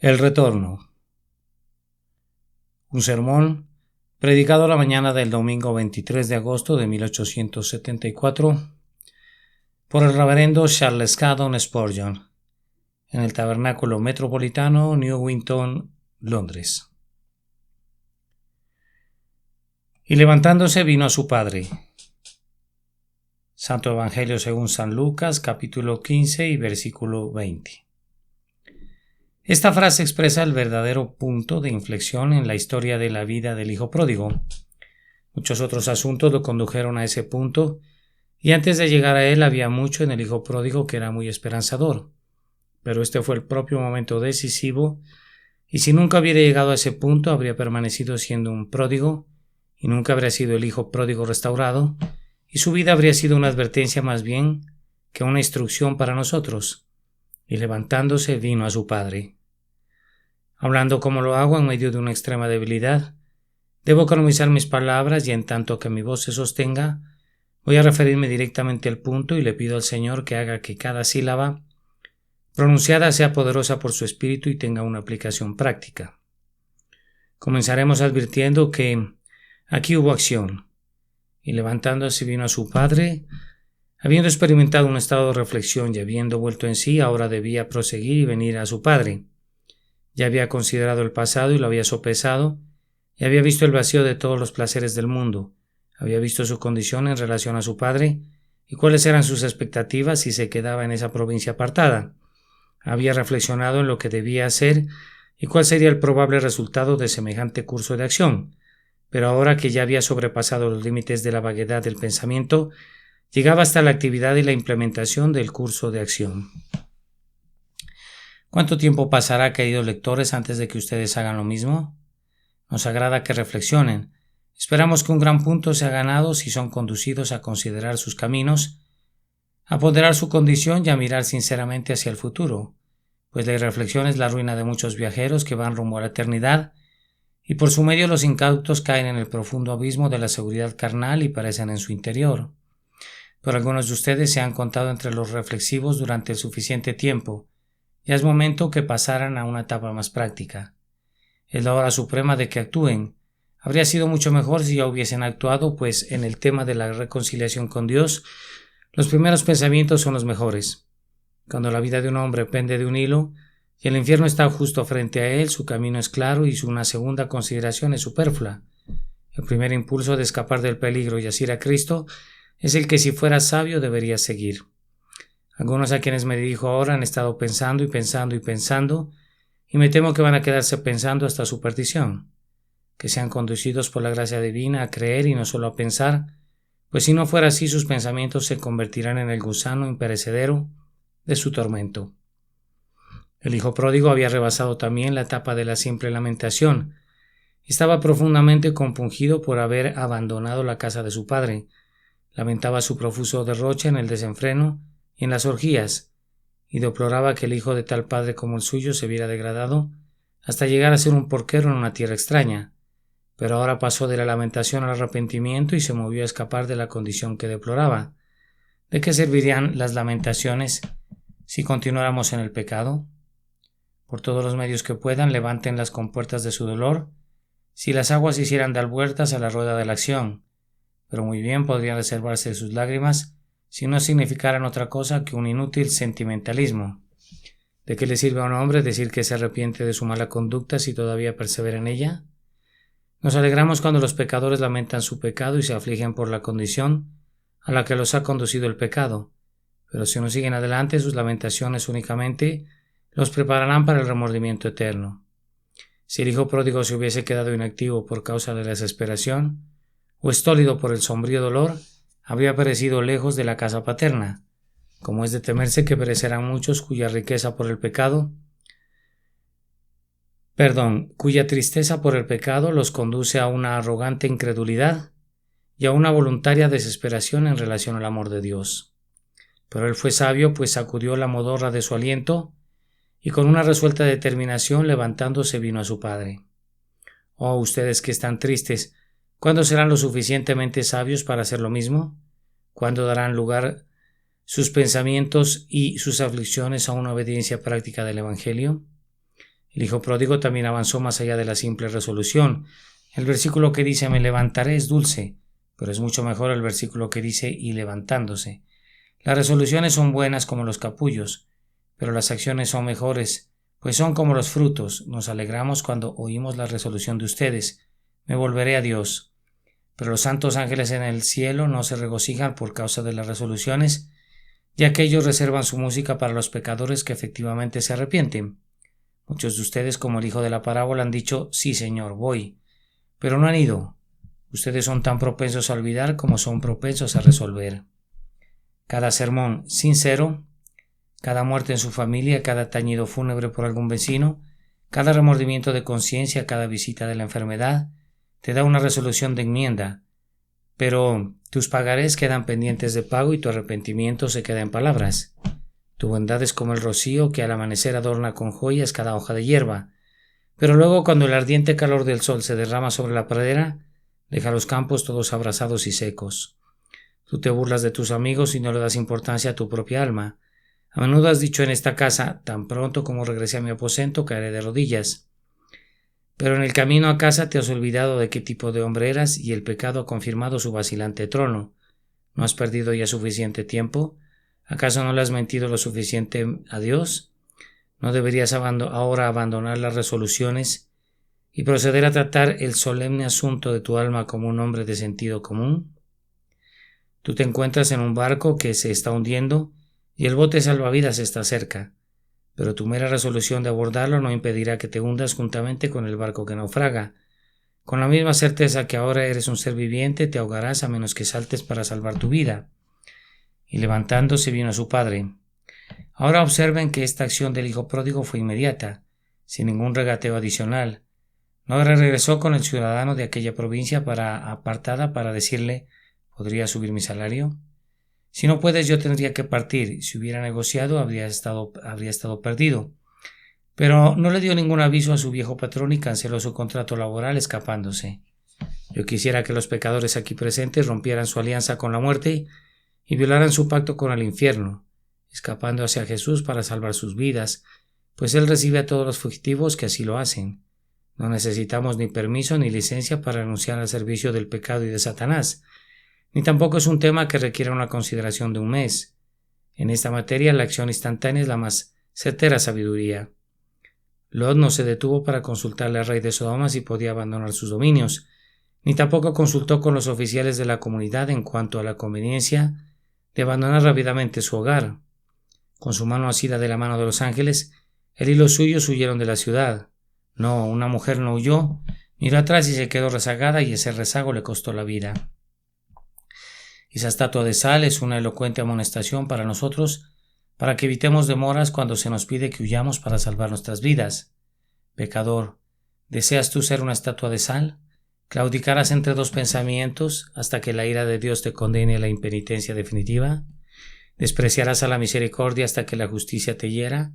El retorno. Un sermón predicado la mañana del domingo 23 de agosto de 1874 por el reverendo Charles Haddon Spurgeon en el Tabernáculo Metropolitano, Newington, Londres. Y levantándose vino a su padre. Santo Evangelio según San Lucas, capítulo 15 y versículo 20. Esta frase expresa el verdadero punto de inflexión en la historia de la vida del hijo pródigo. Muchos otros asuntos lo condujeron a ese punto, y antes de llegar a él había mucho en el hijo pródigo que era muy esperanzador. Pero este fue el propio momento decisivo, y si nunca hubiera llegado a ese punto habría permanecido siendo un pródigo, y nunca habría sido el hijo pródigo restaurado, y su vida habría sido una advertencia más bien que una instrucción para nosotros. Y levantándose vino a su padre. Hablando como lo hago en medio de una extrema debilidad, debo economizar mis palabras y en tanto que mi voz se sostenga, voy a referirme directamente al punto y le pido al Señor que haga que cada sílaba pronunciada sea poderosa por su espíritu y tenga una aplicación práctica. Comenzaremos advirtiendo que aquí hubo acción, y levantándose vino a su padre. Habiendo experimentado un estado de reflexión y habiendo vuelto en sí, ahora debía proseguir y venir a su padre. Ya había considerado el pasado y lo había sopesado, y había visto el vacío de todos los placeres del mundo, había visto su condición en relación a su padre, y cuáles eran sus expectativas si se quedaba en esa provincia apartada. Había reflexionado en lo que debía hacer y cuál sería el probable resultado de semejante curso de acción, pero ahora que ya había sobrepasado los límites de la vaguedad del pensamiento, llegaba hasta la actividad y la implementación del curso de acción. ¿Cuánto tiempo pasará, queridos lectores, antes de que ustedes hagan lo mismo? Nos agrada que reflexionen. Esperamos que un gran punto sea ganado si son conducidos a considerar sus caminos, a ponderar su condición y a mirar sinceramente hacia el futuro, pues la irreflexión es la ruina de muchos viajeros que van rumbo a la eternidad, y por su medio los incautos caen en el profundo abismo de la seguridad carnal y perecen en su interior. Pero algunos de ustedes se han contado entre los reflexivos durante el suficiente tiempo. Ya es momento que pasaran a una etapa más práctica. Es la hora suprema de que actúen. Habría sido mucho mejor si ya hubiesen actuado, pues en el tema de la reconciliación con Dios, los primeros pensamientos son los mejores. Cuando la vida de un hombre pende de un hilo y el infierno está justo frente a él, su camino es claro y una segunda consideración es superflua. El primer impulso de escapar del peligro y asir a Cristo es el que si fuera sabio debería seguir. Algunos a quienes me dirijo ahora han estado pensando y pensando y pensando, y me temo que van a quedarse pensando hasta su perdición. Que sean conducidos por la gracia divina a creer y no solo a pensar, pues si no fuera así sus pensamientos se convertirán en el gusano imperecedero de su tormento. El hijo pródigo había rebasado también la etapa de la simple lamentación. Estaba profundamente compungido por haber abandonado la casa de su padre. Lamentaba su profuso derroche en el desenfreno y en las orgías, y deploraba que el hijo de tal padre como el suyo se viera degradado hasta llegar a ser un porquero en una tierra extraña. Pero ahora pasó de la lamentación al arrepentimiento y se movió a escapar de la condición que deploraba. ¿De qué servirían las lamentaciones si continuáramos en el pecado? Por todos los medios que puedan, levanten las compuertas de su dolor, si las aguas hicieran dar vueltas a la rueda de la acción, pero muy bien podrían reservarse sus lágrimas si no significaran otra cosa que un inútil sentimentalismo. ¿De qué le sirve a un hombre decir que se arrepiente de su mala conducta si todavía persevera en ella? Nos alegramos cuando los pecadores lamentan su pecado y se afligen por la condición a la que los ha conducido el pecado, pero si no siguen adelante, sus lamentaciones únicamente los prepararán para el remordimiento eterno. Si el hijo pródigo se hubiese quedado inactivo por causa de la desesperación, o estólido por el sombrío dolor, habría perecido lejos de la casa paterna, como es de temerse que perecerán muchos cuya tristeza por el pecado los conduce a una arrogante incredulidad y a una voluntaria desesperación en relación al amor de Dios. Pero él fue sabio, pues sacudió la modorra de su aliento y con una resuelta determinación levantándose vino a su padre. Oh, ustedes que están tristes, ¿cuándo serán lo suficientemente sabios para hacer lo mismo? ¿Cuándo darán lugar sus pensamientos y sus aflicciones a una obediencia práctica del Evangelio? El hijo pródigo también avanzó más allá de la simple resolución. El versículo que dice me levantaré es dulce, pero es mucho mejor el versículo que dice y levantándose. Las resoluciones son buenas como los capullos, pero las acciones son mejores, pues son como los frutos. Nos alegramos cuando oímos la resolución de ustedes. Me volveré a Dios. Pero los santos ángeles en el cielo no se regocijan por causa de las resoluciones, ya que ellos reservan su música para los pecadores que efectivamente se arrepienten. Muchos de ustedes, como el hijo de la parábola, han dicho, sí, Señor, voy, pero no han ido. Ustedes son tan propensos a olvidar como son propensos a resolver. Cada sermón sincero, cada muerte en su familia, cada tañido fúnebre por algún vecino, cada remordimiento de conciencia, cada visita de la enfermedad, te da una resolución de enmienda, pero tus pagarés quedan pendientes de pago y tu arrepentimiento se queda en palabras. Tu bondad es como el rocío que al amanecer adorna con joyas cada hoja de hierba, pero luego cuando el ardiente calor del sol se derrama sobre la pradera, deja los campos todos abrasados y secos. Tú te burlas de tus amigos y no le das importancia a tu propia alma. A menudo has dicho en esta casa, tan pronto como regrese a mi aposento caeré de rodillas. Pero en el camino a casa te has olvidado de qué tipo de hombre eras y el pecado ha confirmado su vacilante trono. ¿No has perdido ya suficiente tiempo? ¿Acaso no le has mentido lo suficiente a Dios? ¿No deberías ahora abandonar las resoluciones y proceder a tratar el solemne asunto de tu alma como un hombre de sentido común? Tú te encuentras en un barco que se está hundiendo y el bote salvavidas está cerca, pero tu mera resolución de abordarlo no impedirá que te hundas juntamente con el barco que naufraga. Con la misma certeza que ahora eres un ser viviente, te ahogarás a menos que saltes para salvar tu vida. Y levantándose vino a su padre. Ahora observen que esta acción del hijo pródigo fue inmediata, sin ningún regateo adicional. No regresó con el ciudadano de aquella provincia apartada para decirle, ¿podría subir mi salario? Si no puedes, yo tendría que partir. Si hubiera negociado, habría estado perdido. Pero no le dio ningún aviso a su viejo patrón y canceló su contrato laboral escapándose. Yo quisiera que los pecadores aquí presentes rompieran su alianza con la muerte y violaran su pacto con el infierno, escapando hacia Jesús para salvar sus vidas, pues Él recibe a todos los fugitivos que así lo hacen. No necesitamos ni permiso ni licencia para renunciar al servicio del pecado y de Satanás, ni tampoco es un tema que requiera una consideración de un mes. En esta materia la acción instantánea es la más certera sabiduría. Lot no se detuvo para consultarle al rey de Sodoma si podía abandonar sus dominios, ni tampoco consultó con los oficiales de la comunidad en cuanto a la conveniencia de abandonar rápidamente su hogar. Con su mano asida de la mano de los ángeles, él y los suyos huyeron de la ciudad. No, una mujer no huyó, miró atrás y se quedó rezagada y ese rezago le costó la vida. Esa estatua de sal es una elocuente amonestación para nosotros, para que evitemos demoras cuando se nos pide que huyamos para salvar nuestras vidas. Pecador, ¿deseas tú ser una estatua de sal? ¿Claudicarás entre dos pensamientos hasta que la ira de Dios te condene a la impenitencia definitiva? ¿Despreciarás a la misericordia hasta que la justicia te hiera?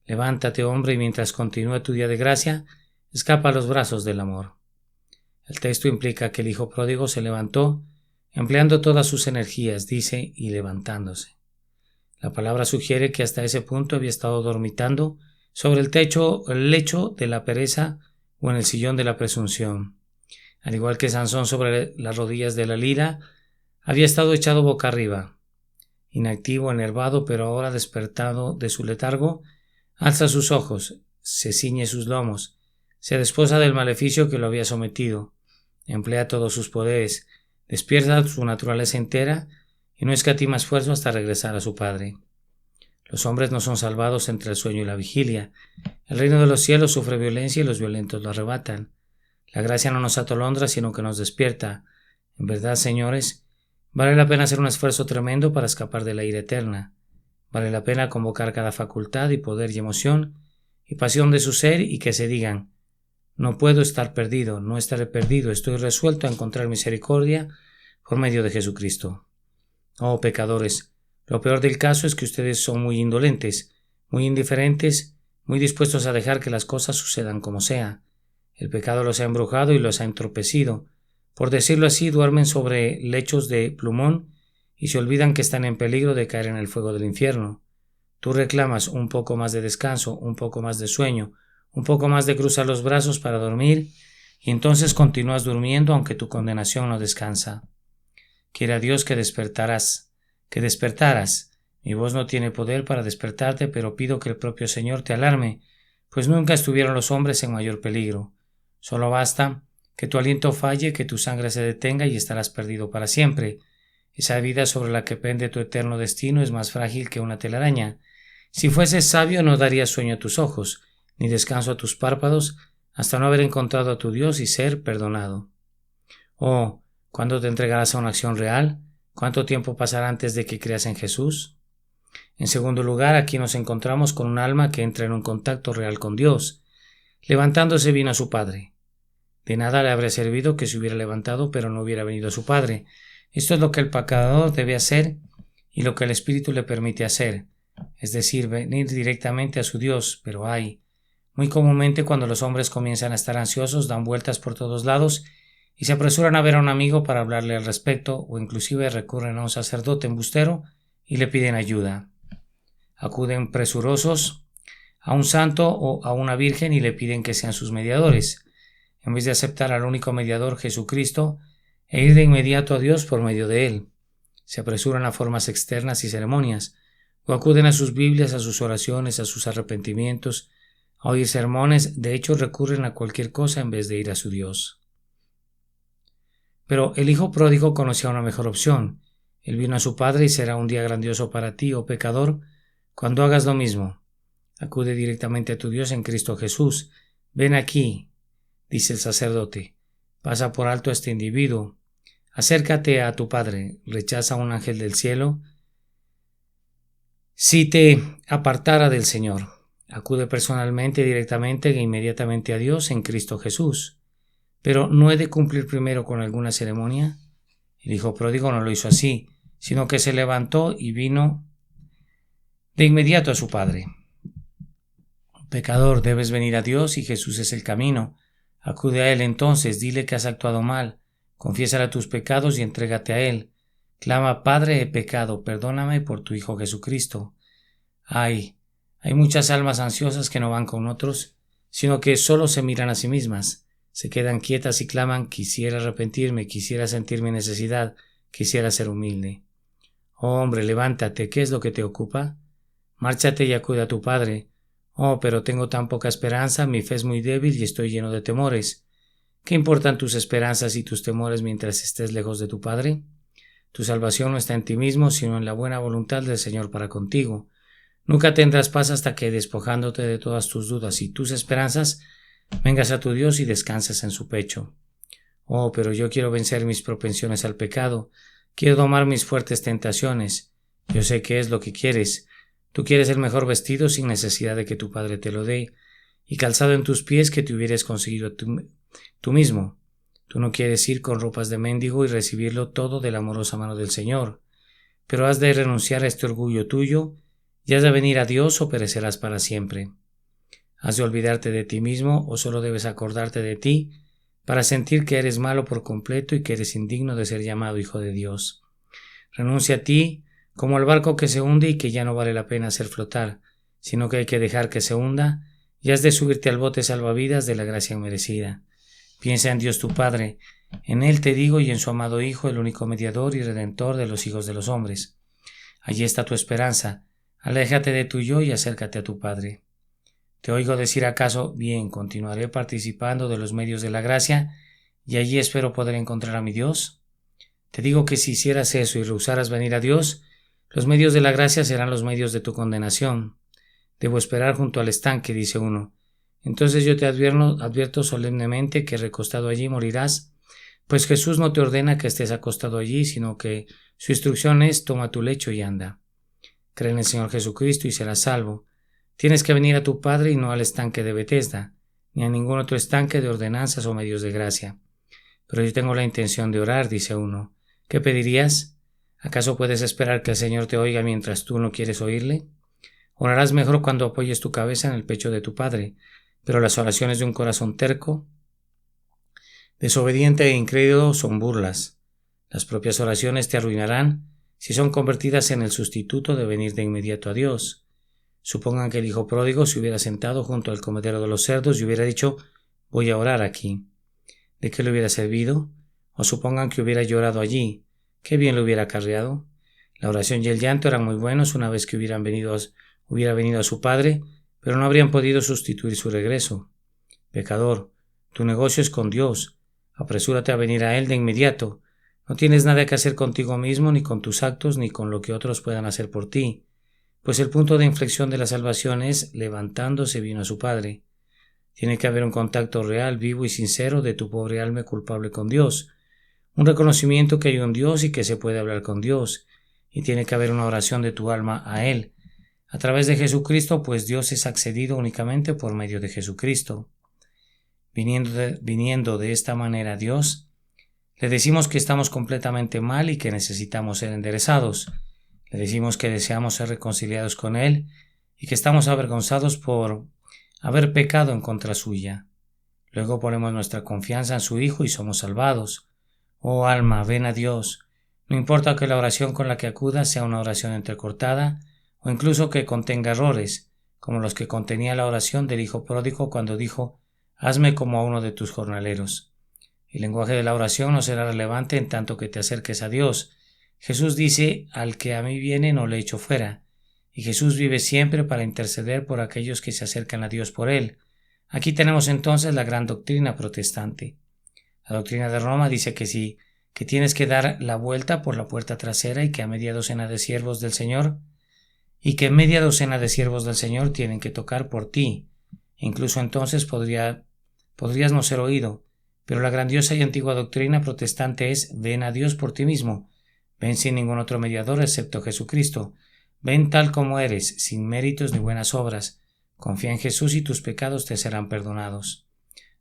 Levántate, hombre, y mientras continúa tu día de gracia, escapa a los brazos del amor. El texto implica que el hijo pródigo se levantó, empleando todas sus energías, dice, y levantándose. La palabra sugiere que hasta ese punto había estado dormitando sobre el lecho de la pereza o en el sillón de la presunción. Al igual que Sansón sobre las rodillas de la lira, había estado echado boca arriba. Inactivo, enervado, pero ahora despertado de su letargo, alza sus ojos, se ciñe sus lomos, se desposa del maleficio que lo había sometido, emplea todos sus poderes, despierta su naturaleza entera y no escatima esfuerzo hasta regresar a su Padre. Los hombres no son salvados entre el sueño y la vigilia. El reino de los cielos sufre violencia y los violentos lo arrebatan. La gracia no nos atolondra, sino que nos despierta. En verdad, señores, vale la pena hacer un esfuerzo tremendo para escapar de la ira eterna. Vale la pena convocar cada facultad y poder y emoción y pasión de su ser y que se digan: no puedo estar perdido, no estaré perdido, estoy resuelto a encontrar misericordia por medio de Jesucristo. Oh pecadores, lo peor del caso es que ustedes son muy indolentes, muy indiferentes, muy dispuestos a dejar que las cosas sucedan como sea. El pecado los ha embrujado y los ha entorpecido. Por decirlo así, duermen sobre lechos de plumón y se olvidan que están en peligro de caer en el fuego del infierno. Tú reclamas un poco más de descanso, un poco más de sueño, un poco más de cruzar los brazos para dormir, y entonces continúas durmiendo aunque tu condenación no descansa. Quiera Dios que despertaras. Mi voz no tiene poder para despertarte, pero pido que el propio Señor te alarme, pues nunca estuvieron los hombres en mayor peligro. Solo basta que tu aliento falle, que tu sangre se detenga y estarás perdido para siempre. Esa vida sobre la que pende tu eterno destino es más frágil que una telaraña. Si fueses sabio no darías sueño a tus ojos, ni descanso a tus párpados, hasta no haber encontrado a tu Dios y ser perdonado. Oh, ¿cuándo te entregarás a una acción real? ¿Cuánto tiempo pasará antes de que creas en Jesús? En segundo lugar, aquí nos encontramos con un alma que entra en un contacto real con Dios. Levantándose vino a su Padre. De nada le habría servido que se hubiera levantado pero no hubiera venido a su Padre. Esto es lo que el pecador debe hacer y lo que el Espíritu le permite hacer, es decir, venir directamente a su Dios. Pero muy comúnmente cuando los hombres comienzan a estar ansiosos, dan vueltas por todos lados y se apresuran a ver a un amigo para hablarle al respecto, o inclusive recurren a un sacerdote embustero y le piden ayuda. Acuden presurosos a un santo o a una virgen y le piden que sean sus mediadores, en vez de aceptar al único mediador, Jesucristo, e ir de inmediato a Dios por medio de él. Se apresuran a formas externas y ceremonias, o acuden a sus Biblias, a sus oraciones, a sus arrepentimientos, a oír sermones. De hecho, recurren a cualquier cosa en vez de ir a su Dios. Pero el hijo pródigo conocía una mejor opción. Él vino a su padre y será un día grandioso para ti, oh pecador, cuando hagas lo mismo. Acude directamente a tu Dios en Cristo Jesús. Ven aquí, dice el sacerdote. Pasa por alto a este individuo. Acércate a tu padre. Rechaza a un ángel del cielo si te apartara del Señor. Acude personalmente, directamente e inmediatamente a Dios en Cristo Jesús. Pero ¿no he de cumplir primero con alguna ceremonia? El hijo pródigo no lo hizo así, sino que se levantó y vino de inmediato a su padre. Pecador, debes venir a Dios y Jesús es el camino. Acude a Él entonces, dile que has actuado mal, confiésale tus pecados y entrégate a Él. Clama, Padre, he pecado, perdóname por tu Hijo Jesucristo. Hay muchas almas ansiosas que no van con otros, sino que solo se miran a sí mismas. Se quedan quietas y claman, quisiera arrepentirme, quisiera sentir mi necesidad, quisiera ser humilde. Oh hombre, levántate, ¿qué es lo que te ocupa? Márchate y acude a tu Padre. Oh, pero tengo tan poca esperanza, mi fe es muy débil y estoy lleno de temores. ¿Qué importan tus esperanzas y tus temores mientras estés lejos de tu Padre? Tu salvación no está en ti mismo, sino en la buena voluntad del Señor para contigo. Nunca tendrás paz hasta que, despojándote de todas tus dudas y tus esperanzas, vengas a tu Dios y descanses en su pecho. Oh, pero yo quiero vencer mis propensiones al pecado, quiero domar mis fuertes tentaciones. Yo sé qué es lo que quieres. Tú quieres el mejor vestido sin necesidad de que tu padre te lo dé, y calzado en tus pies que te hubieras conseguido tú mismo. Tú no quieres ir con ropas de mendigo y recibirlo todo de la amorosa mano del Señor, pero has de renunciar a este orgullo tuyo y has de venir a Dios o perecerás para siempre. Has de olvidarte de ti mismo o solo debes acordarte de ti para sentir que eres malo por completo y que eres indigno de ser llamado hijo de Dios. Renuncia a ti como al barco que se hunde y que ya no vale la pena hacer flotar, sino que hay que dejar que se hunda, y has de subirte al bote salvavidas de la gracia inmerecida. Piensa en Dios tu Padre, en Él te digo, y en su amado Hijo, el único mediador y redentor de los hijos de los hombres. Allí está tu esperanza. Aléjate de tu yo y acércate a tu Padre. ¿Te oigo decir acaso, bien, continuaré participando de los medios de la gracia, y allí espero poder encontrar a mi Dios? Te digo que si hicieras eso y rehusaras venir a Dios, los medios de la gracia serán los medios de tu condenación. Debo esperar junto al estanque, dice uno. Entonces yo te advierto solemnemente que recostado allí morirás, pues Jesús no te ordena que estés acostado allí, sino que su instrucción es: toma tu lecho y anda. Cree en el Señor Jesucristo y serás salvo. Tienes que venir a tu Padre y no al estanque de Betesda, ni a ningún otro estanque de ordenanzas o medios de gracia. Pero yo tengo la intención de orar, dice uno. ¿Qué pedirías? ¿Acaso puedes esperar que el Señor te oiga mientras tú no quieres oírle? Orarás mejor cuando apoyes tu cabeza en el pecho de tu Padre, pero las oraciones de un corazón terco, desobediente e incrédulo son burlas. Las propias oraciones te arruinarán si son convertidas en el sustituto de venir de inmediato a Dios. Supongan que el hijo pródigo se hubiera sentado junto al comedero de los cerdos y hubiera dicho: voy a orar aquí. ¿De qué le hubiera servido? O supongan que hubiera llorado allí. ¿Qué bien le hubiera acarreado? La oración y el llanto eran muy buenos una vez que hubiera venido a su padre, pero no habrían podido sustituir su regreso. Pecador, tu negocio es con Dios. Apresúrate a venir a Él de inmediato. No tienes nada que hacer contigo mismo, ni con tus actos, ni con lo que otros puedan hacer por ti, pues el punto de inflexión de la salvación es: levantándose vino a su Padre. Tiene que haber un contacto real, vivo y sincero de tu pobre alma culpable con Dios, un reconocimiento que hay un Dios y que se puede hablar con Dios, y tiene que haber una oración de tu alma a Él, a través de Jesucristo, pues Dios es accedido únicamente por medio de Jesucristo. Viniendo de esta manera a Dios, le decimos que estamos completamente mal y que necesitamos ser enderezados. Le decimos que deseamos ser reconciliados con Él y que estamos avergonzados por haber pecado en contra suya. Luego ponemos nuestra confianza en su Hijo y somos salvados. Oh alma, ven a Dios. No importa que la oración con la que acudas sea una oración entrecortada o incluso que contenga errores, como los que contenía la oración del hijo pródigo cuando dijo: hazme como a uno de tus jornaleros. El lenguaje de la oración no será relevante en tanto que te acerques a Dios. Jesús dice: al que a mí viene no le echo fuera. Y Jesús vive siempre para interceder por aquellos que se acercan a Dios por Él. Aquí tenemos entonces la gran doctrina protestante. La doctrina de Roma dice que tienes que dar la vuelta por la puerta trasera y que a media docena de siervos del Señor tienen que tocar por ti. Incluso entonces podrías no ser oído, pero la grandiosa y antigua doctrina protestante es: ven a Dios por ti mismo, ven sin ningún otro mediador excepto Jesucristo, ven tal como eres, sin méritos ni buenas obras, confía en Jesús y tus pecados te serán perdonados.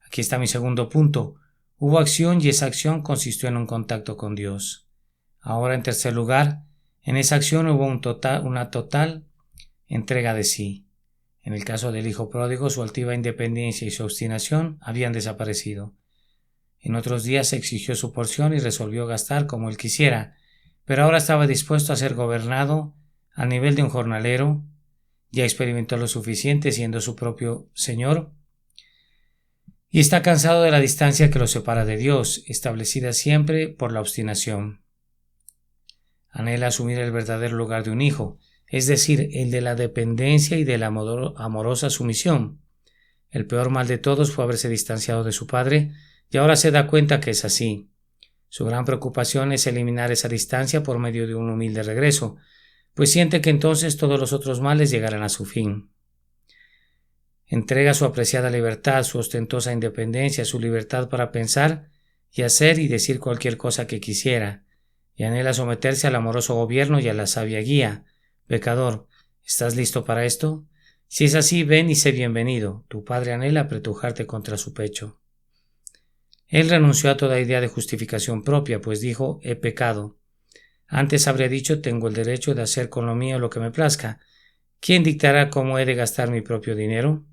Aquí está mi segundo punto. Hubo acción y esa acción consistió en un contacto con Dios. Ahora, en tercer lugar, en esa acción hubo una total entrega de sí. En el caso del hijo pródigo, su altiva independencia y su obstinación habían desaparecido. En otros días exigió su porción y resolvió gastar como él quisiera, pero ahora estaba dispuesto a ser gobernado al nivel de un jornalero. Ya experimentó lo suficiente siendo su propio Señor y está cansado de la distancia que lo separa de Dios, establecida siempre por la obstinación. Anhela asumir el verdadero lugar de un hijo, es decir, el de la dependencia y de la amorosa sumisión. El peor mal de todos fue haberse distanciado de su padre, y ahora se da cuenta que es así. Su gran preocupación es eliminar esa distancia por medio de un humilde regreso, pues siente que entonces todos los otros males llegarán a su fin. Entrega su apreciada libertad, su ostentosa independencia, su libertad para pensar y hacer y decir cualquier cosa que quisiera, y anhela someterse al amoroso gobierno y a la sabia guía. Pecador, ¿estás listo para esto? Si es así, ven y sé bienvenido. Tu padre anhela apretujarte contra su pecho. Él renunció a toda idea de justificación propia, pues dijo: he pecado. Antes habría dicho: tengo el derecho de hacer con lo mío lo que me plazca. ¿Quién dictará cómo he de gastar mi propio dinero?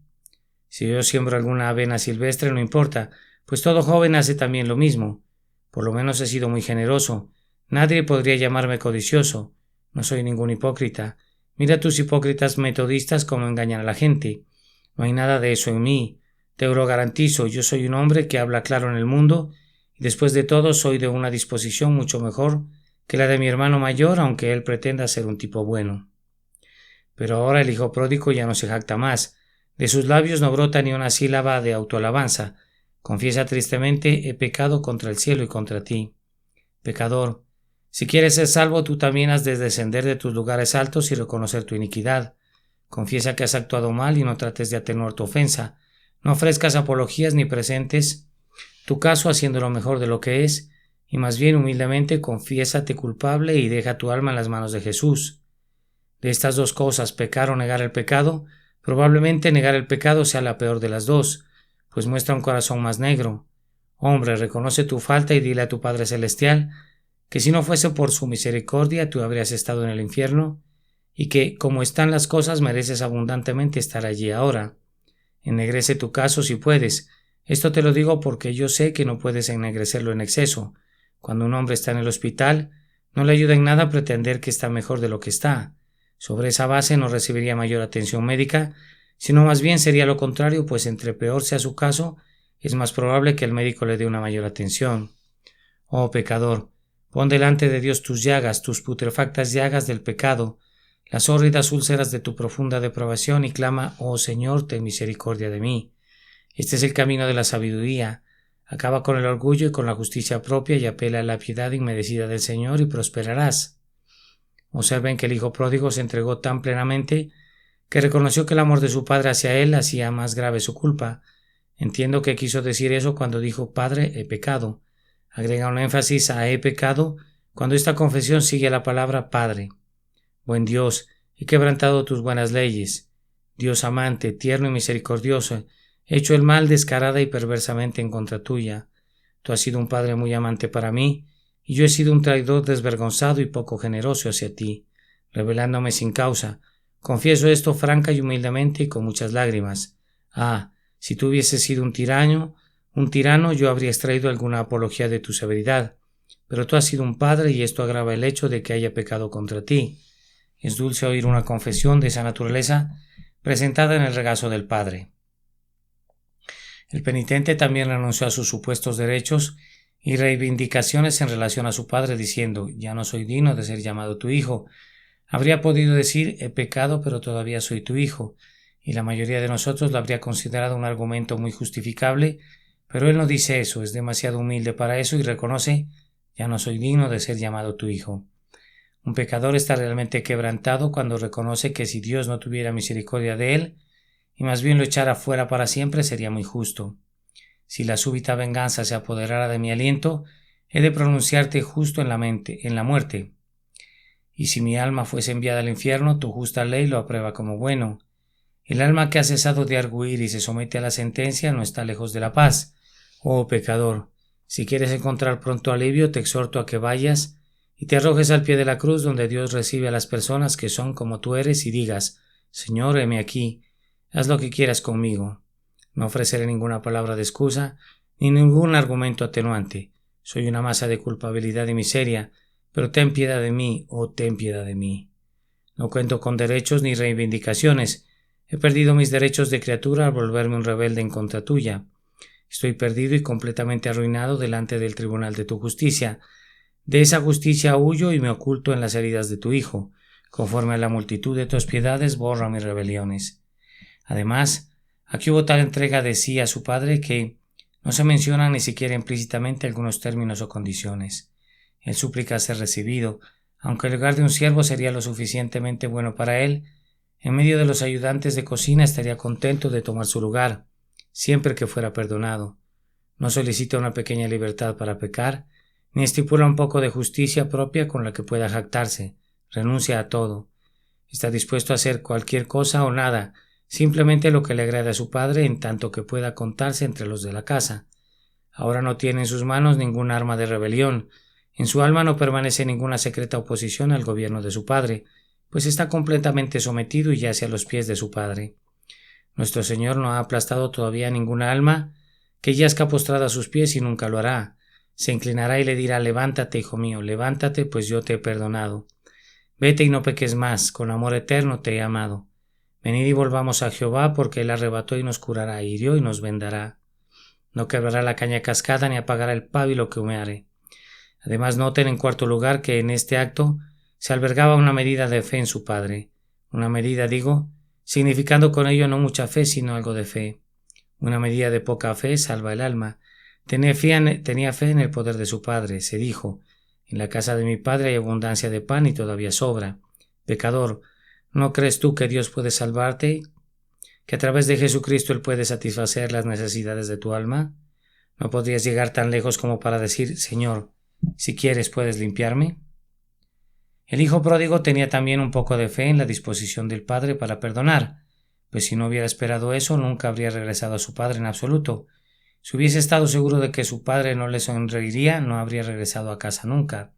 Si yo siembro alguna avena silvestre, no importa, pues todo joven hace también lo mismo. Por lo menos he sido muy generoso. Nadie podría llamarme codicioso. No soy ningún hipócrita. Mira a tus hipócritas metodistas cómo engañan a la gente. No hay nada de eso en mí. Te lo garantizo, yo soy un hombre que habla claro en el mundo, y después de todo soy de una disposición mucho mejor que la de mi hermano mayor, aunque él pretenda ser un tipo bueno. Pero ahora el hijo pródigo ya no se jacta más. De sus labios no brota ni una sílaba de autoalabanza. Confiesa tristemente: he pecado contra el cielo y contra ti. Pecador, si quieres ser salvo, tú también has de descender de tus lugares altos y reconocer tu iniquidad. Confiesa que has actuado mal y no trates de atenuar tu ofensa. No ofrezcas apologías ni presentes tu caso haciendo lo mejor de lo que es, y más bien humildemente confiésate culpable y deja tu alma en las manos de Jesús. De estas dos cosas, pecar o negar el pecado, probablemente negar el pecado sea la peor de las dos, pues muestra un corazón más negro. Hombre, reconoce tu falta y dile a tu Padre Celestial que si no fuese por su misericordia tú habrías estado en el infierno, y que, como están las cosas, mereces abundantemente estar allí ahora. Ennegrece tu caso si puedes. Esto te lo digo porque yo sé que no puedes ennegrecerlo en exceso. Cuando un hombre está en el hospital, no le ayuda en nada pretender que está mejor de lo que está. Sobre esa base no recibiría mayor atención médica, sino más bien sería lo contrario, pues entre peor sea su caso, es más probable que el médico le dé una mayor atención. Oh pecador, pon delante de Dios tus llagas, tus putrefactas llagas del pecado, las hórridas úlceras de tu profunda depravación, y clama: oh Señor, ten misericordia de mí. Este es el camino de la sabiduría. Acaba con el orgullo y con la justicia propia, y apela a la piedad inmerecida del Señor, y prosperarás. Observen que el hijo pródigo se entregó tan plenamente que reconoció que el amor de su padre hacia él hacía más grave su culpa. Entiendo que quiso decir eso cuando dijo: Padre, he pecado. Agrega un énfasis a he pecado cuando esta confesión sigue a la palabra Padre. Buen Dios, he quebrantado tus buenas leyes. Dios amante, tierno y misericordioso, he hecho el mal descarada y perversamente en contra tuya. Tú has sido un padre muy amante para mí, y yo he sido un traidor desvergonzado y poco generoso hacia ti, rebelándome sin causa. Confieso esto franca y humildemente y con muchas lágrimas. Ah, si tú hubieses sido un tirano, yo habría extraído alguna apología de tu severidad, pero tú has sido un padre y esto agrava el hecho de que haya pecado contra ti. Es dulce oír una confesión de esa naturaleza presentada en el regazo del Padre. El penitente también renunció a sus supuestos derechos y reivindicaciones en relación a su padre, diciendo: ya no soy digno de ser llamado tu hijo. Habría podido decir: he pecado, pero todavía soy tu hijo, y la mayoría de nosotros lo habría considerado un argumento muy justificable, pero él no dice eso, es demasiado humilde para eso y reconoce: ya no soy digno de ser llamado tu hijo. Un pecador está realmente quebrantado cuando reconoce que si Dios no tuviera misericordia de él, y más bien lo echara fuera para siempre, sería muy justo. Si la súbita venganza se apoderara de mi aliento, he de pronunciarte justo en la muerte. Y si mi alma fuese enviada al infierno, tu justa ley lo aprueba como bueno. El alma que ha cesado de arguir y se somete a la sentencia no está lejos de la paz. Oh pecador, si quieres encontrar pronto alivio, te exhorto a que vayas y te arrojes al pie de la cruz donde Dios recibe a las personas que son como tú eres y digas: Señor, heme aquí, haz lo que quieras conmigo. No ofreceré ninguna palabra de excusa ni ningún argumento atenuante. Soy una masa de culpabilidad y miseria, pero ten piedad de mí, oh ten piedad de mí. No cuento con derechos ni reivindicaciones. He perdido mis derechos de criatura al volverme un rebelde en contra tuya. Estoy perdido y completamente arruinado delante del tribunal de tu justicia. De esa justicia huyo y me oculto en las heridas de tu Hijo. Conforme a la multitud de tus piedades, borra mis rebeliones. Además, aquí hubo tal entrega de sí a su Padre que no se mencionan ni siquiera implícitamente algunos términos o condiciones. Él suplica ser recibido, aunque el lugar de un siervo sería lo suficientemente bueno para él. En medio de los ayudantes de cocina estaría contento de tomar su lugar, siempre que fuera perdonado. No solicita una pequeña libertad para pecar, ni estipula un poco de justicia propia con la que pueda jactarse. Renuncia a todo. Está dispuesto a hacer cualquier cosa o nada, simplemente lo que le agrade a su padre, en tanto que pueda contarse entre los de la casa. Ahora no tiene en sus manos ningún arma de rebelión. En su alma no permanece ninguna secreta oposición al gobierno de su padre, pues está completamente sometido y yace a los pies de su padre. Nuestro Señor no ha aplastado todavía ninguna alma que yazca postrada a sus pies y nunca lo hará. Se inclinará y le dirá: levántate, hijo mío, levántate, pues yo te he perdonado. Vete y no peques más, con amor eterno te he amado. Venid y volvamos a Jehová, porque él arrebató y nos curará, hirió y nos vendará. No quebrará la caña cascada ni apagará el pábilo que humeare. Además, noten en cuarto lugar que en este acto se albergaba una medida de fe en su padre. Una medida, digo, significando con ello no mucha fe, sino algo de fe. Una medida de poca fe salva el alma. Tenía fe en el poder de su padre. Se dijo: en la casa de mi padre hay abundancia de pan y todavía sobra. Pecador, ¿no crees tú que Dios puede salvarte? ¿Que a través de Jesucristo Él puede satisfacer las necesidades de tu alma? ¿No podrías llegar tan lejos como para decir: Señor, si quieres puedes limpiarme? El hijo pródigo tenía también un poco de fe en la disposición del padre para perdonar, pues si no hubiera esperado eso nunca habría regresado a su padre en absoluto. Si hubiese estado seguro de que su padre no le sonreiría, no habría regresado a casa nunca.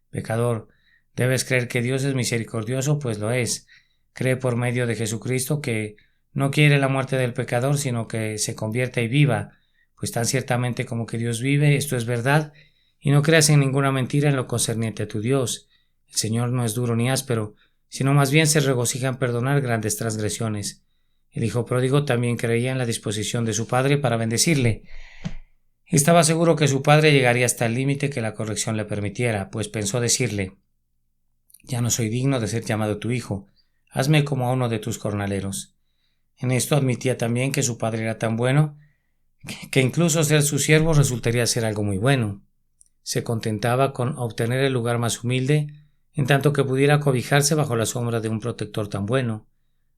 Pecador, debes creer que Dios es misericordioso, pues lo es. Cree por medio de Jesucristo que no quiere la muerte del pecador, sino que se convierta y viva, pues tan ciertamente como que Dios vive, esto es verdad, y no creas en ninguna mentira en lo concerniente a tu Dios. El Señor no es duro ni áspero, sino más bien se regocija en perdonar grandes transgresiones. El hijo pródigo también creía en la disposición de su padre para bendecirle. Estaba seguro que su padre llegaría hasta el límite que la corrección le permitiera, pues pensó decirle: «Ya no soy digno de ser llamado tu hijo, hazme como a uno de tus jornaleros». En esto admitía también que su padre era tan bueno que incluso ser su siervo resultaría ser algo muy bueno. Se contentaba con obtener el lugar más humilde, en tanto que pudiera cobijarse bajo la sombra de un protector tan bueno.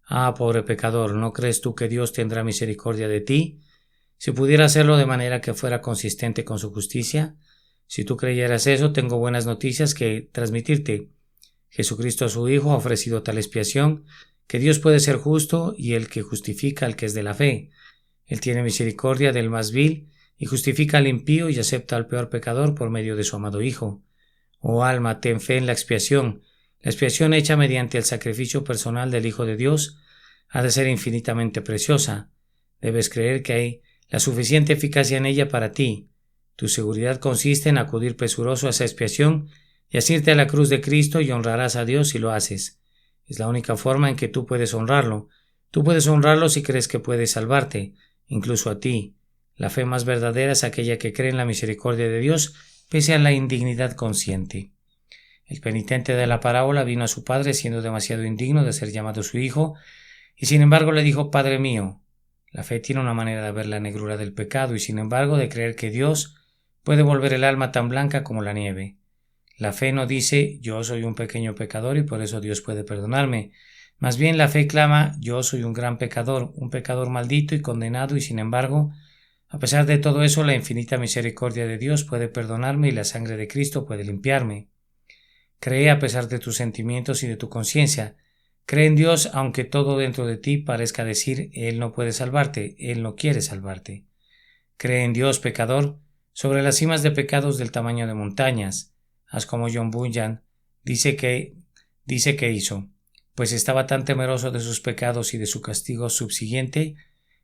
Ah, pobre pecador, ¿no crees tú que Dios tendrá misericordia de ti? Si pudiera hacerlo de manera que fuera consistente con su justicia. Si tú creyeras eso, tengo buenas noticias que transmitirte. Jesucristo, su Hijo, ha ofrecido tal expiación, que Dios puede ser justo y el que justifica al que es de la fe. Él tiene misericordia del más vil y justifica al impío y acepta al peor pecador por medio de su amado Hijo. Oh alma, ten fe en la expiación. La expiación hecha mediante el sacrificio personal del Hijo de Dios ha de ser infinitamente preciosa. Debes creer que hay la suficiente eficacia en ella para ti. Tu seguridad consiste en acudir presuroso a esa expiación y asirte a la cruz de Cristo, y honrarás a Dios si lo haces. Es la única forma en que tú puedes honrarlo. Tú puedes honrarlo si crees que puedes salvarte, incluso a ti. La fe más verdadera es aquella que cree en la misericordia de Dios pese a la indignidad consciente. El penitente de la parábola vino a su padre siendo demasiado indigno de ser llamado su hijo, y sin embargo le dijo: «Padre mío». La fe tiene una manera de ver la negrura del pecado y sin embargo de creer que Dios puede volver el alma tan blanca como la nieve. La fe no dice: «Yo soy un pequeño pecador y por eso Dios puede perdonarme». Más bien la fe clama: «Yo soy un gran pecador, un pecador maldito y condenado, y sin embargo, a pesar de todo eso, la infinita misericordia de Dios puede perdonarme y la sangre de Cristo puede limpiarme». Cree a pesar de tus sentimientos y de tu conciencia. Cree en Dios aunque todo dentro de ti parezca decir: Él no puede salvarte, Él no quiere salvarte. Cree en Dios, pecador, sobre las cimas de pecados del tamaño de montañas. Haz como John Bunyan dice que hizo, pues estaba tan temeroso de sus pecados y de su castigo subsiguiente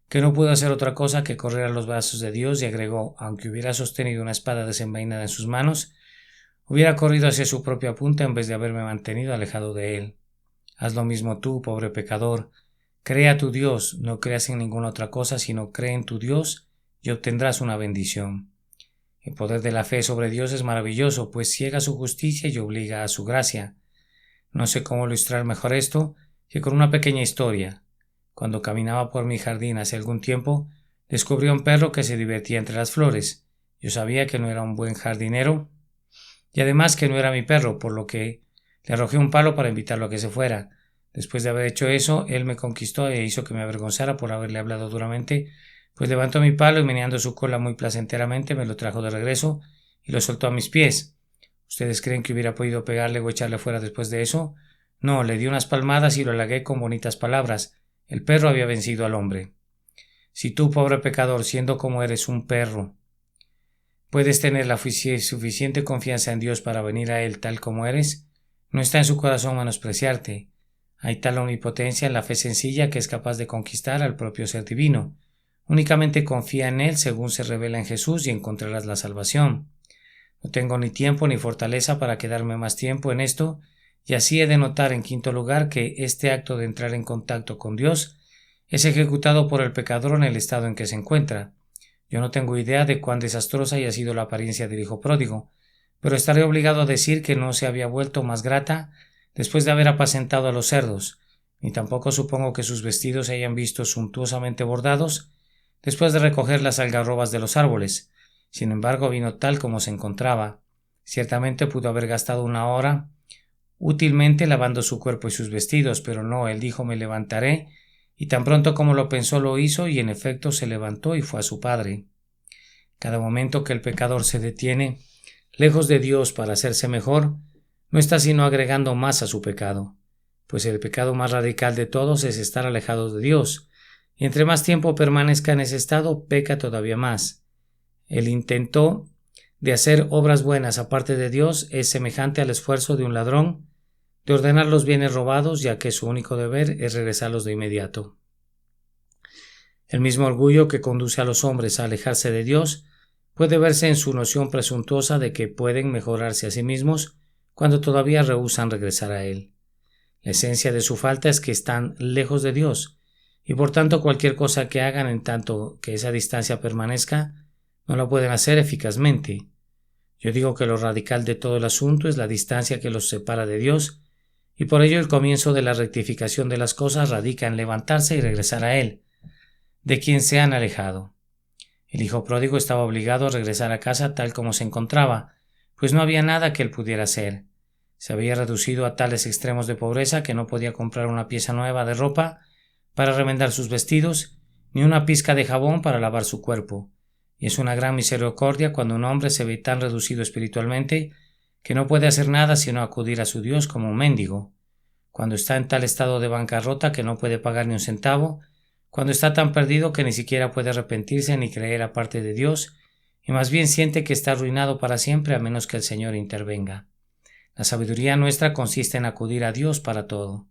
que no pudo hacer otra cosa que correr a los brazos de Dios, y agregó: aunque hubiera sostenido una espada desenvainada en sus manos, hubiera corrido hacia su propia punta en vez de haberme mantenido alejado de él. Haz lo mismo tú, pobre pecador. Cree a tu Dios, no creas en ninguna otra cosa, sino cree en tu Dios y obtendrás una bendición. El poder de la fe sobre Dios es maravilloso, pues ciega su justicia y obliga a su gracia. No sé cómo ilustrar mejor esto que con una pequeña historia. Cuando caminaba por mi jardín hace algún tiempo, descubrí a un perro que se divertía entre las flores. Yo sabía que no era un buen jardinero y además que no era mi perro, por lo que le arrojé un palo para invitarlo a que se fuera. Después de haber hecho eso, él me conquistó e hizo que me avergonzara por haberle hablado duramente, pues levantó mi palo y meneando su cola muy placenteramente me lo trajo de regreso y lo soltó a mis pies. ¿Ustedes creen que hubiera podido pegarle o echarle fuera después de eso? No, le di unas palmadas y lo halagué con bonitas palabras. El perro había vencido al hombre. Si tú, pobre pecador, siendo como eres un perro, puedes tener la suficiente confianza en Dios para venir a Él tal como eres, no está en su corazón menospreciarte. Hay tal omnipotencia en la fe sencilla que es capaz de conquistar al propio ser divino. Únicamente confía en Él según se revela en Jesús y encontrarás la salvación. No tengo ni tiempo ni fortaleza para quedarme más tiempo en esto, y así he de notar en quinto lugar que este acto de entrar en contacto con Dios es ejecutado por el pecador en el estado en que se encuentra. Yo no tengo idea de cuán desastrosa haya sido la apariencia del hijo pródigo, pero estaré obligado a decir que no se había vuelto más grata después de haber apacentado a los cerdos, ni tampoco supongo que sus vestidos se hayan visto suntuosamente bordados después de recoger las algarrobas de los árboles. Sin embargo, vino tal como se encontraba. Ciertamente pudo haber gastado una hora útilmente lavando su cuerpo y sus vestidos, pero no, él dijo: me levantaré, y tan pronto como lo pensó lo hizo, y en efecto se levantó y fue a su padre. Cada momento que el pecador se detiene lejos de Dios para hacerse mejor, no está sino agregando más a su pecado, pues el pecado más radical de todos es estar alejado de Dios, y entre más tiempo permanezca en ese estado, peca todavía más. El intento de hacer obras buenas aparte de Dios es semejante al esfuerzo de un ladrón de ordenar los bienes robados, ya que su único deber es regresarlos de inmediato. El mismo orgullo que conduce a los hombres a alejarse de Dios puede verse en su noción presuntuosa de que pueden mejorarse a sí mismos cuando todavía rehúsan regresar a Él. La esencia de su falta es que están lejos de Dios, y por tanto cualquier cosa que hagan en tanto que esa distancia permanezca, no la pueden hacer eficazmente. Yo digo que lo radical de todo el asunto es la distancia que los separa de Dios, y por ello el comienzo de la rectificación de las cosas radica en levantarse y regresar a Él, de quien se han alejado. El hijo pródigo estaba obligado a regresar a casa tal como se encontraba, pues no había nada que él pudiera hacer. Se había reducido a tales extremos de pobreza que no podía comprar una pieza nueva de ropa para remendar sus vestidos, ni una pizca de jabón para lavar su cuerpo. Y es una gran misericordia cuando un hombre se ve tan reducido espiritualmente que no puede hacer nada sino acudir a su Dios como un mendigo. Cuando está en tal estado de bancarrota que no puede pagar ni un centavo, cuando está tan perdido que ni siquiera puede arrepentirse ni creer aparte de Dios, y más bien siente que está arruinado para siempre a menos que el Señor intervenga. La sabiduría nuestra consiste en acudir a Dios para todo.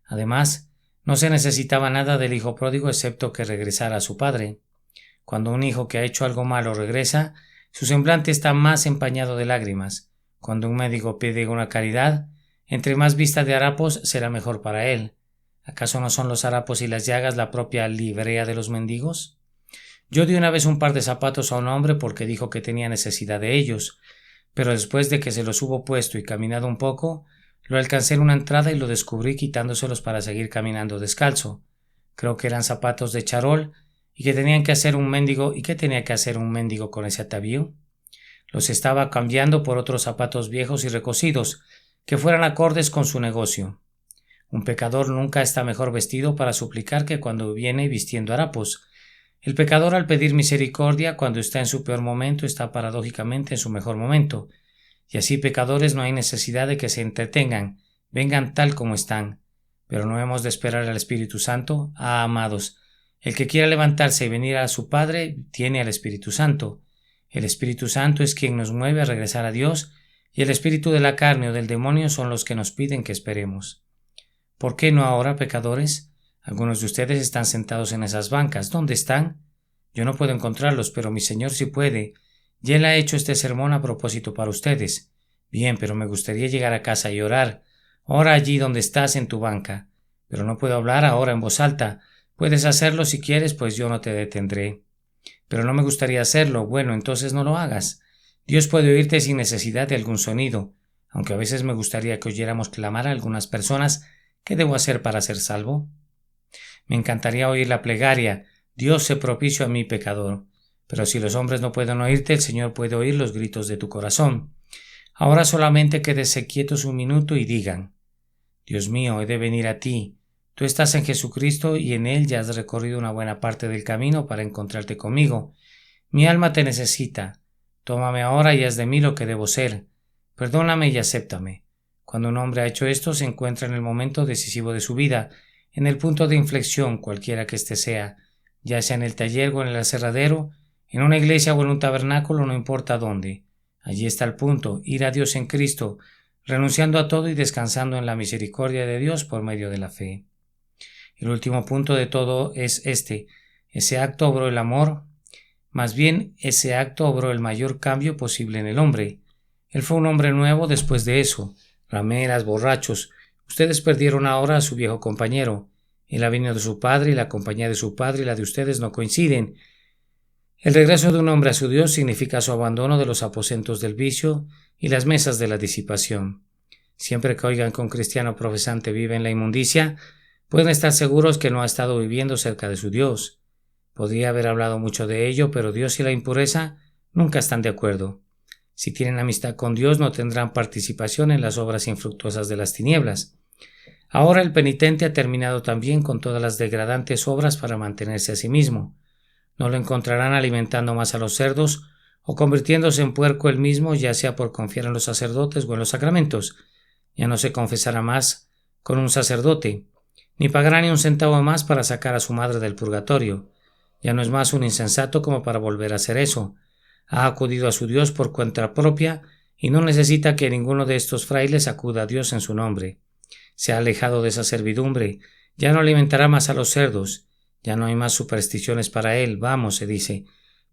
Además, no se necesitaba nada del hijo pródigo excepto que regresara a su padre. Cuando un hijo que ha hecho algo malo regresa, su semblante está más empañado de lágrimas. Cuando un médico pide una caridad, entre más vista de harapos será mejor para él. ¿Acaso no son los harapos y las llagas la propia librea de los mendigos? Yo di una vez un par de zapatos a un hombre porque dijo que tenía necesidad de ellos, pero después de que se los hubo puesto y caminado un poco, lo alcancé en una entrada y lo descubrí quitándoselos para seguir caminando descalzo. Creo que eran zapatos de charol y que tenían que hacer un mendigo. ¿Y qué tenía que hacer un mendigo con ese atavío? Los estaba cambiando por otros zapatos viejos y recocidos, que fueran acordes con su negocio. Un pecador nunca está mejor vestido para suplicar que cuando viene vistiendo harapos. El pecador, al pedir misericordia cuando está en su peor momento, está paradójicamente en su mejor momento. Y así, pecadores, no hay necesidad de que se entretengan, vengan tal como están. Pero no hemos de esperar al Espíritu Santo. Ah, amados, el que quiera levantarse y venir a su Padre tiene al Espíritu Santo. El Espíritu Santo es quien nos mueve a regresar a Dios, y el espíritu de la carne o del demonio son los que nos piden que esperemos. ¿Por qué no ahora, pecadores? Algunos de ustedes están sentados en esas bancas. ¿Dónde están? Yo no puedo encontrarlos, pero mi Señor sí puede, y Él ha hecho este sermón a propósito para ustedes. Bien, pero me gustaría llegar a casa y orar. Ora allí donde estás en tu banca. Pero no puedo hablar ahora en voz alta. Puedes hacerlo si quieres, pues yo no te detendré. Pero no me gustaría hacerlo. Bueno, entonces no lo hagas. Dios puede oírte sin necesidad de algún sonido, aunque a veces me gustaría que oyéramos clamar a algunas personas. ¿Qué debo hacer para ser salvo? Me encantaría oír la plegaria: Dios sé propicio a mi pecador. Pero si los hombres no pueden oírte, el Señor puede oír los gritos de tu corazón. Ahora solamente quédese quietos un minuto y digan: Dios mío, he de venir a ti. Tú estás en Jesucristo y en Él ya has recorrido una buena parte del camino para encontrarte conmigo. Mi alma te necesita. Tómame ahora y haz de mí lo que debo ser. Perdóname y acéptame. Cuando un hombre ha hecho esto, se encuentra en el momento decisivo de su vida, en el punto de inflexión, cualquiera que éste sea, ya sea en el taller o en el aserradero, en una iglesia o en un tabernáculo, no importa dónde. Allí está el punto: ir a Dios en Cristo, renunciando a todo y descansando en la misericordia de Dios por medio de la fe. El último punto de todo es este: ese acto obró el amor, más bien ese acto obró el mayor cambio posible en el hombre. Él fue un hombre nuevo después de eso. Rameras, borrachos, ustedes perdieron ahora a su viejo compañero. Él ha venido de su padre y la compañía de su padre y la de ustedes no coinciden. El regreso de un hombre a su Dios significa su abandono de los aposentos del vicio y las mesas de la disipación. Siempre que oigan que un cristiano profesante vive en la inmundicia, pueden estar seguros que no ha estado viviendo cerca de su Dios. Podría haber hablado mucho de ello, pero Dios y la impureza nunca están de acuerdo. Si tienen amistad con Dios, no tendrán participación en las obras infructuosas de las tinieblas. Ahora el penitente ha terminado también con todas las degradantes obras para mantenerse a sí mismo. No lo encontrarán alimentando más a los cerdos o convirtiéndose en puerco él mismo, ya sea por confiar en los sacerdotes o en los sacramentos. Ya no se confesará más con un sacerdote, ni pagará ni un centavo más para sacar a su madre del purgatorio. Ya no es más un insensato como para volver a hacer eso. Ha acudido a su Dios por cuenta propia y no necesita que ninguno de estos frailes acuda a Dios en su nombre. Se ha alejado de esa servidumbre, ya no alimentará más a los cerdos, ya no hay más supersticiones para él. Vamos, se dice,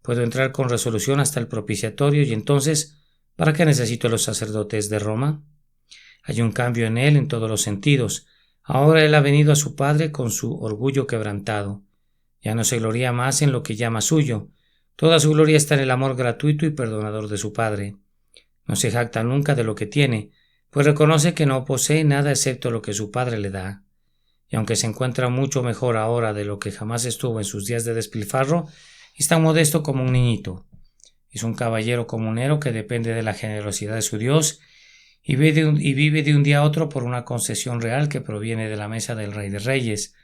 puedo entrar con resolución hasta el propiciatorio y entonces, ¿para qué necesito los sacerdotes de Roma? Hay un cambio en él en todos los sentidos. Ahora él ha venido a su padre con su orgullo quebrantado. Ya no se gloria más en lo que llama suyo. Toda su gloria está en el amor gratuito y perdonador de su padre. No se jacta nunca de lo que tiene, pues reconoce que no posee nada excepto lo que su padre le da. Y aunque se encuentra mucho mejor ahora de lo que jamás estuvo en sus días de despilfarro, es tan modesto como un niñito. Es un caballero comunero que depende de la generosidad de su Dios y vive de un día a otro por una concesión real que proviene de la mesa del Rey de Reyes.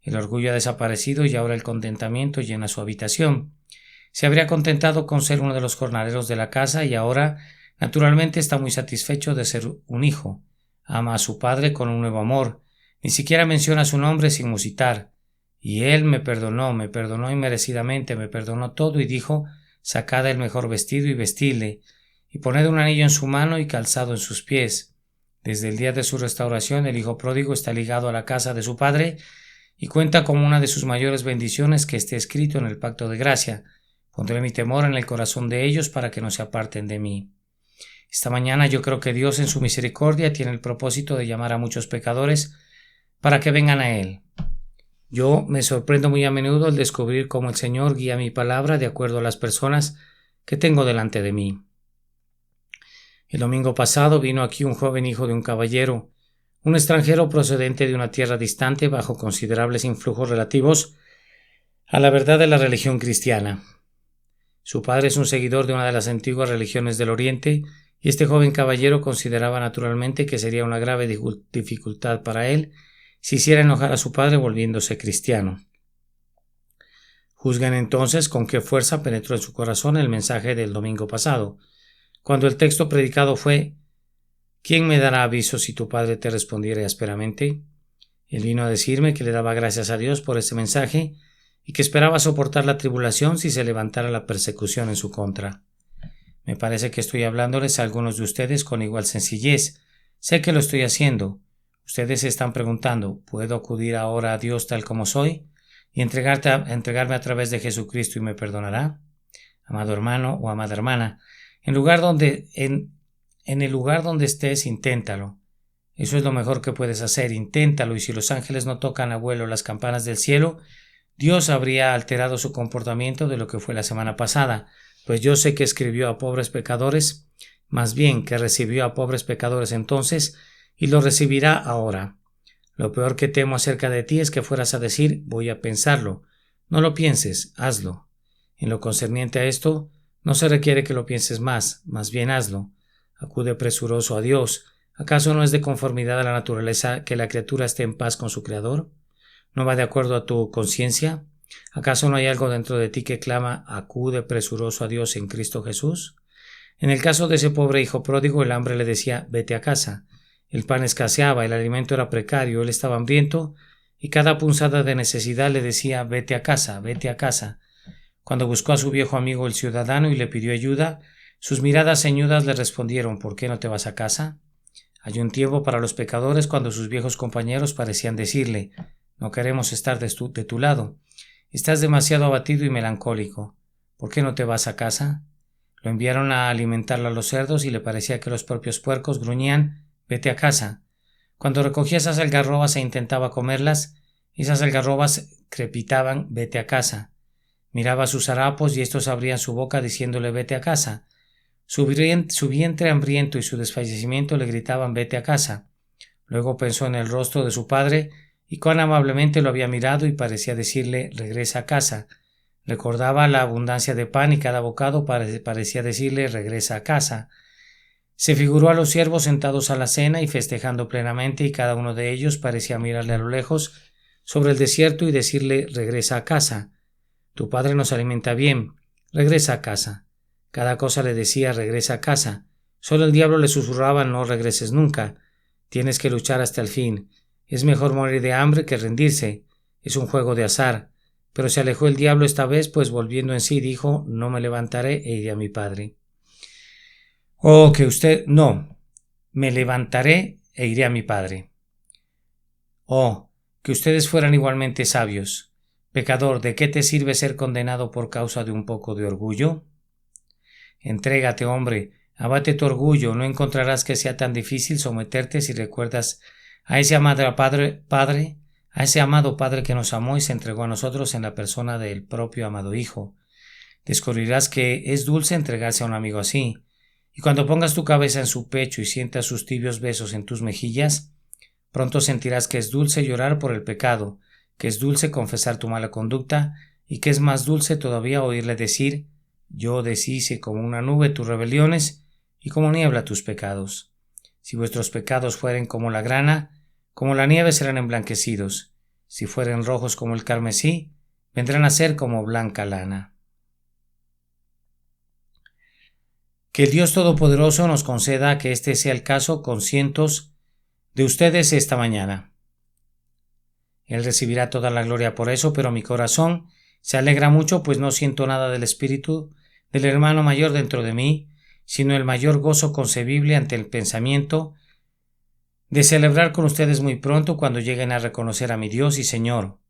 El orgullo ha desaparecido y ahora el contentamiento llena su habitación. Se habría contentado con ser uno de los jornaleros de la casa y ahora, naturalmente, está muy satisfecho de ser un hijo. Ama a su padre con un nuevo amor. Ni siquiera menciona su nombre sin musitar. Y él me perdonó inmerecidamente, me perdonó todo y dijo: sacad el mejor vestido y vestidle, y poned un anillo en su mano y calzado en sus pies. Desde el día de su restauración, el hijo pródigo está ligado a la casa de su padre y cuenta como una de sus mayores bendiciones que esté escrito en el pacto de gracia. Pondré mi temor en el corazón de ellos para que no se aparten de mí. Esta mañana yo creo que Dios en su misericordia tiene el propósito de llamar a muchos pecadores para que vengan a Él. Yo me sorprendo muy a menudo al descubrir cómo el Señor guía mi palabra de acuerdo a las personas que tengo delante de mí. El domingo pasado vino aquí un joven hijo de un caballero, un extranjero procedente de una tierra distante bajo considerables influjos relativos a la verdad de la religión cristiana. Su padre es un seguidor de una de las antiguas religiones del Oriente y este joven caballero consideraba naturalmente que sería una grave dificultad para él si hiciera enojar a su padre volviéndose cristiano. Juzguen entonces con qué fuerza penetró en su corazón el mensaje del domingo pasado, cuando el texto predicado fue: ¿quién me dará aviso si tu padre te respondiere ásperamente? Él vino a decirme que le daba gracias a Dios por ese mensaje y que esperaba soportar la tribulación si se levantara la persecución en su contra. Me parece que estoy hablándoles a algunos de ustedes con igual sencillez. Sé que lo estoy haciendo. Ustedes se están preguntando: ¿puedo acudir ahora a Dios tal como soy y entregarme a través de Jesucristo y me perdonará? Amado hermano o amada hermana, en el lugar donde estés, inténtalo. Eso es lo mejor que puedes hacer, inténtalo, y si los ángeles no tocan a vuelo las campanas del cielo, Dios habría alterado su comportamiento de lo que fue la semana pasada, pues yo sé que escribió a pobres pecadores, más bien que recibió a pobres pecadores entonces, y lo recibirá ahora. Lo peor que temo acerca de ti es que fueras a decir: voy a pensarlo. No lo pienses, hazlo. En lo concerniente a esto, no se requiere que lo pienses más bien hazlo. Acude presuroso a Dios. ¿Acaso no es de conformidad a la naturaleza que la criatura esté en paz con su Creador? ¿No va de acuerdo a tu conciencia? ¿Acaso no hay algo dentro de ti que clama: acude presuroso a Dios en Cristo Jesús? En el caso de ese pobre hijo pródigo, el hambre le decía: vete a casa. El pan escaseaba, el alimento era precario, él estaba hambriento, y cada punzada de necesidad le decía: vete a casa, vete a casa. Cuando buscó a su viejo amigo el ciudadano y le pidió ayuda, sus miradas ceñudas le respondieron: ¿por qué no te vas a casa? Hay un tiempo para los pecadores cuando sus viejos compañeros parecían decirle: no queremos estar de tu lado. Estás demasiado abatido y melancólico. ¿Por qué no te vas a casa? Lo enviaron a alimentarlo a los cerdos y le parecía que los propios puercos gruñían: vete a casa. Cuando recogía esas algarrobas e intentaba comerlas, esas algarrobas crepitaban: vete a casa. Miraba a sus harapos y estos abrían su boca diciéndole: vete a casa. Su vientre hambriento y su desfallecimiento le gritaban: vete a casa. Luego pensó en el rostro de su padre y cuán amablemente lo había mirado y parecía decirle: regresa a casa. Recordaba la abundancia de pan y cada bocado parecía decirle: regresa a casa. Se figuró a los siervos sentados a la cena y festejando plenamente, y cada uno de ellos parecía mirarle a lo lejos sobre el desierto y decirle: regresa a casa. Tu padre nos alimenta bien, regresa a casa. Cada cosa le decía: regresa a casa. Solo el diablo le susurraba: no regreses nunca. Tienes que luchar hasta el fin. Es mejor morir de hambre que rendirse. Es un juego de azar. Pero se alejó el diablo esta vez, pues volviendo en sí dijo: no me levantaré e iré a mi padre. No, me levantaré e iré a mi padre. Oh, que ustedes fueran igualmente sabios. Pecador, ¿de qué te sirve ser condenado por causa de un poco de orgullo? Entrégate, hombre, Abate tu orgullo, no encontrarás que sea tan difícil someterte si recuerdas a ese amado Padre que nos amó y se entregó a nosotros en la persona del propio amado Hijo. Descubrirás que es dulce entregarse a un amigo así, y cuando pongas tu cabeza en su pecho y sientas sus tibios besos en tus mejillas, pronto sentirás que es dulce llorar por el pecado, que es dulce confesar tu mala conducta, y que es más dulce todavía oírle decir: yo deshice como una nube tus rebeliones y como niebla tus pecados. Si vuestros pecados fueren como la grana, como la nieve serán emblanquecidos. Si fueren rojos como el carmesí, vendrán a ser como blanca lana. Que el Dios Todopoderoso nos conceda que este sea el caso con cientos de ustedes esta mañana. Él recibirá toda la gloria por eso, pero mi corazón se alegra mucho, pues no siento nada del espíritu del hermano mayor dentro de mí, sino el mayor gozo concebible ante el pensamiento de celebrar con ustedes muy pronto cuando lleguen a reconocer a mi Dios y Señor,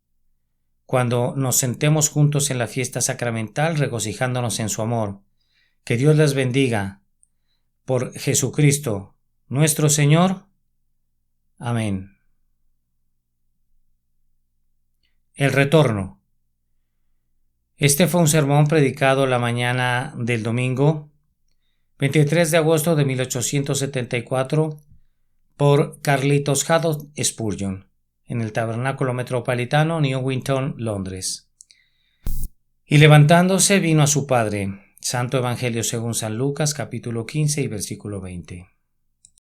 cuando nos sentemos juntos en la fiesta sacramental regocijándonos en su amor. Que Dios les bendiga. Por Jesucristo, nuestro Señor. Amén. El retorno. Este fue un sermón predicado la mañana del domingo 23 de agosto de 1874 por Carlitos Haddon Spurgeon en el Tabernáculo Metropolitano, Newington, Londres. Y levantándose vino a su padre. Santo Evangelio según San Lucas, capítulo 15 y versículo 20.